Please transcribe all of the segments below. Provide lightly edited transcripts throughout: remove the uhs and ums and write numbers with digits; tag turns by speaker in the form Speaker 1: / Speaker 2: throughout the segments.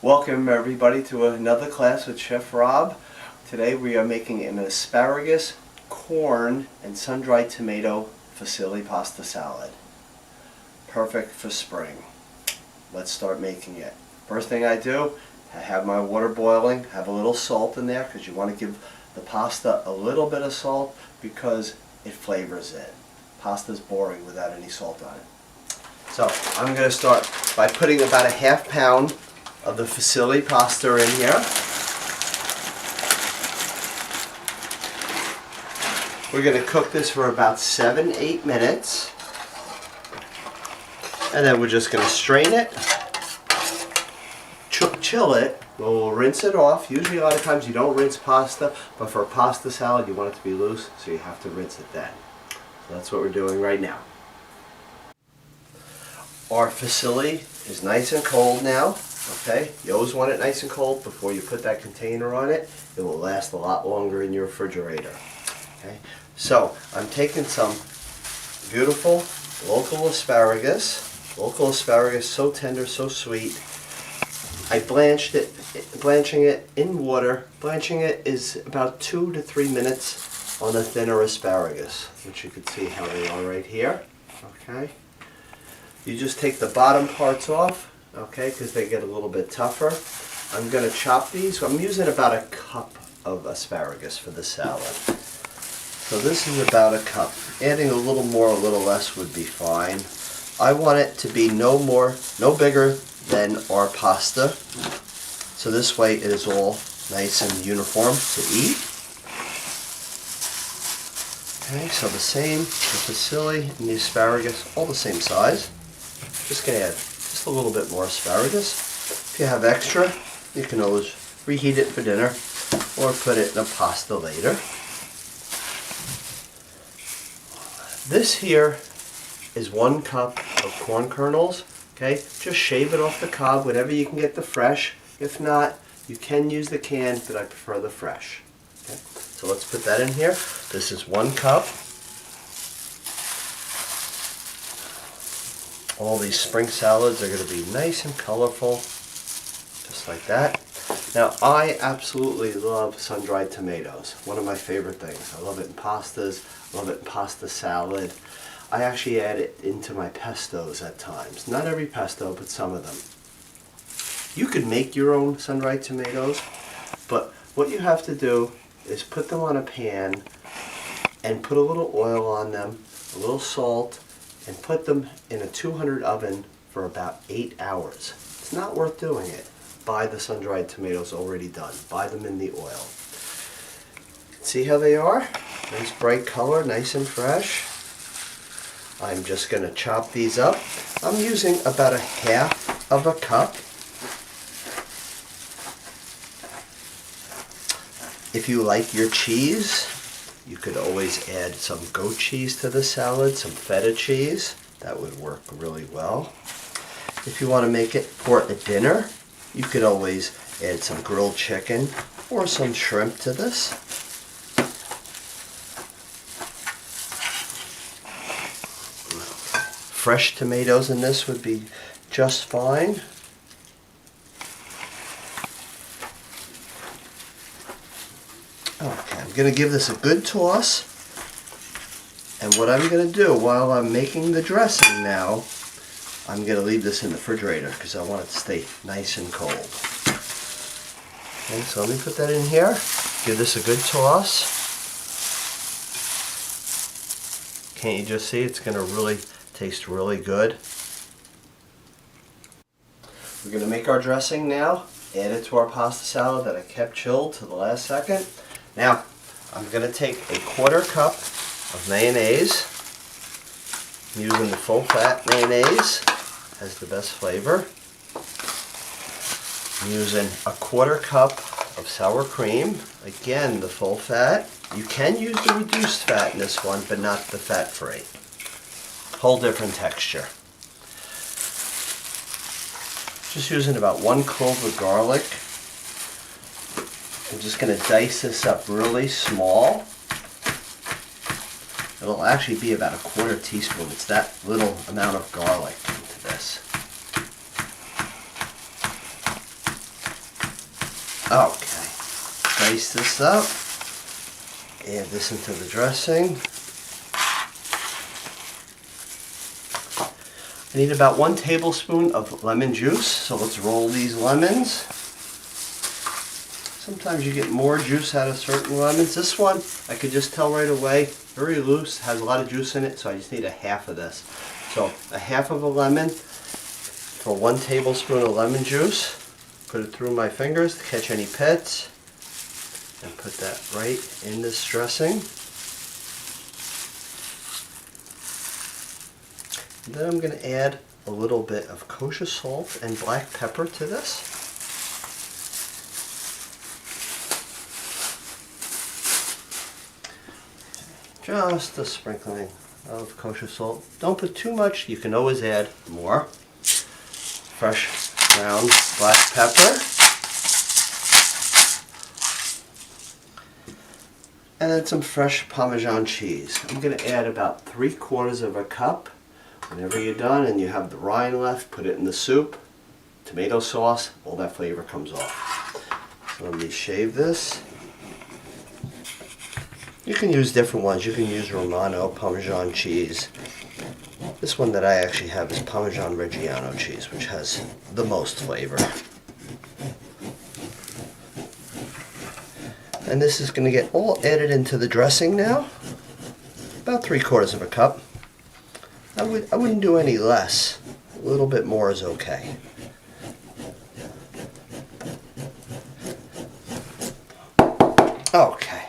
Speaker 1: Welcome everybody to another class with Chef Rob. Today we are making an asparagus, corn, and sun-dried tomato fusilli pasta salad. Perfect for spring. Let's start making it. First thing I do, I have my water boiling, have a little salt in there because you want to give the pasta a little bit of salt because it flavors it. Pasta's boring without any salt on it. So I'm going to start by putting about a half pound of the fusilli pasta in here. We're going to cook this for about 7-8 minutes. And then we're just going to strain it, chill it. We'll rinse it off. Usually a lot of times you don't rinse pasta, but for a pasta salad you want it to be loose, so you have to rinse it then. So that's what we're doing right now. Our fusilli is nice and cold now. Okay, you always want it nice and cold before you put that container on it. It will last a lot longer in your refrigerator. Okay, so I'm taking some beautiful local asparagus. Local asparagus, so tender, so sweet. I blanched it, blanching it in water. Blanching it is about 2 to 3 minutes on the thinner asparagus, which you can see how they are right here. Okay, you just take the bottom parts off. Okay, because they get a little bit tougher. I'm going to chop these. I'm using about a cup of asparagus for the salad. So this is about a cup. Adding a little more, a little less would be fine. I want it to be no bigger than our pasta. So this way it is all nice and uniform to eat. Okay, so the fusilli and the asparagus, all the same size. Just going to add just a little bit more asparagus. If you have extra, you can always reheat it for dinner or put it in a pasta later. This here is 1 cup of corn kernels. Okay, just shave it off the cob whenever you can get the fresh. If not, you can use the canned, but I prefer the fresh. Okay, so let's put that in here. This is 1 cup. All these spring salads are going to be nice and colorful, just like that. Now, I absolutely love sun-dried tomatoes. One of my favorite things. I love it in pastas, love it in pasta salad. I actually add it into my pestos at times. Not every pesto, but some of them. You could make your own sun-dried tomatoes, but what you have to do is put them on a pan and put a little oil on them, a little salt, and put them in a 200 oven for about 8 hours. It's not worth doing it. Buy the sun-dried tomatoes already done. Buy them in the oil. See how they are? Nice bright color, nice and fresh. I'm just going to chop these up. I'm using about a half of a cup. If you like your cheese, you could always add some goat cheese to the salad, some feta cheese. That would work really well. If you want to make it for a dinner, you could always add some grilled chicken or some shrimp to this. Fresh tomatoes in this would be just fine. Okay, I'm going to give this a good toss. And what I'm going to do while I'm making the dressing now, I'm going to leave this in the refrigerator because I want it to stay nice and cold. Okay, so let me put that in here. Give this a good toss. Can't you just see it's going to really taste really good? We're going to make our dressing now. Add it to our pasta salad that I kept chilled to the last second. Now, I'm going to take a 1/4 cup of mayonnaise. I'm using the full fat mayonnaise. Has the best flavor. I'm using a 1/4 cup of sour cream. Again, the full fat. You can use the reduced fat in this one, but not the fat-free. Whole different texture. Just using about 1 clove of garlic. I'm just going to dice this up really small. It'll actually be about a 1/4 teaspoon. It's that little amount of garlic into this. spice this up. Add this into the dressing. I need about 1 tablespoon of lemon juice, so let's roll these lemons. Sometimes you get more juice out of certain lemons. This one, I could just tell right away, very loose, has a lot of juice in it, so I just need a half of this. So a half of a lemon for 1 tablespoon of lemon juice. Put it through my fingers to catch any pits, and put that right in this dressing. Then I'm going to add a little bit of kosher salt and black pepper to this. Just a sprinkling of kosher salt. Don't put too much, you can always add more. Fresh ground black pepper. And then some fresh Parmesan cheese. I'm going to add about 3/4 of a cup. Whenever you're done and you have the rind left, put it in the soup. Tomato sauce, all that flavor comes off. So let me shave this. You can use different ones. You can use Romano Parmesan cheese. This one that I actually have is Parmesan Reggiano cheese, which has the most flavor. And this is going to get all added into the dressing now. About 3/4 of a cup. I wouldn't do any less. A little bit more is okay. Okay.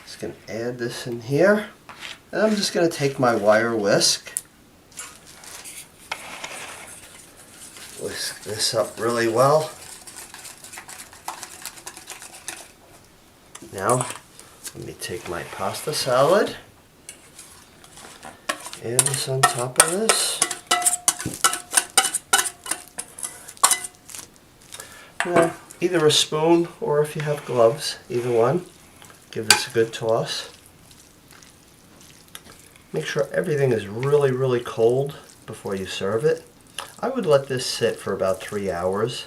Speaker 1: Just going to add this in here. And I'm just going to take my wire whisk. Whisk this up really well. Now, let me take my pasta salad. Add this on top of this. Now, either a spoon or if you have gloves, either one. Give this a good toss. Make sure everything is really, really cold before you serve it. I would let this sit for about 3 hours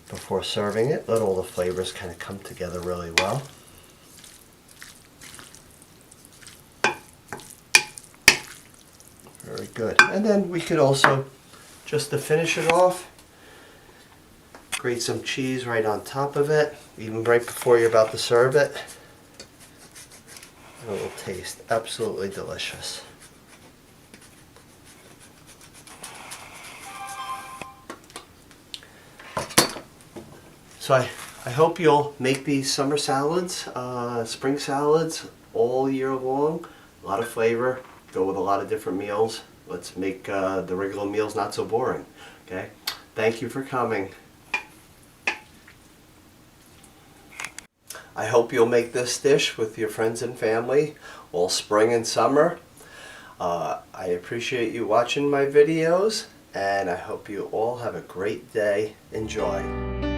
Speaker 1: before serving it. Let all the flavors kind of come together really well. Very good. And then we could also, just to finish it off, grate some cheese right on top of it, even right before you're about to serve it. And it will taste absolutely delicious. So I hope you'll make these summer salads, spring salads all year long. A lot of flavor. Go with a lot of different meals. Let's make the regular meals not so boring. Okay? Thank you for coming. I hope you'll make this dish with your friends and family all spring and summer. I appreciate you watching my videos, and I hope you all have a great day. Enjoy.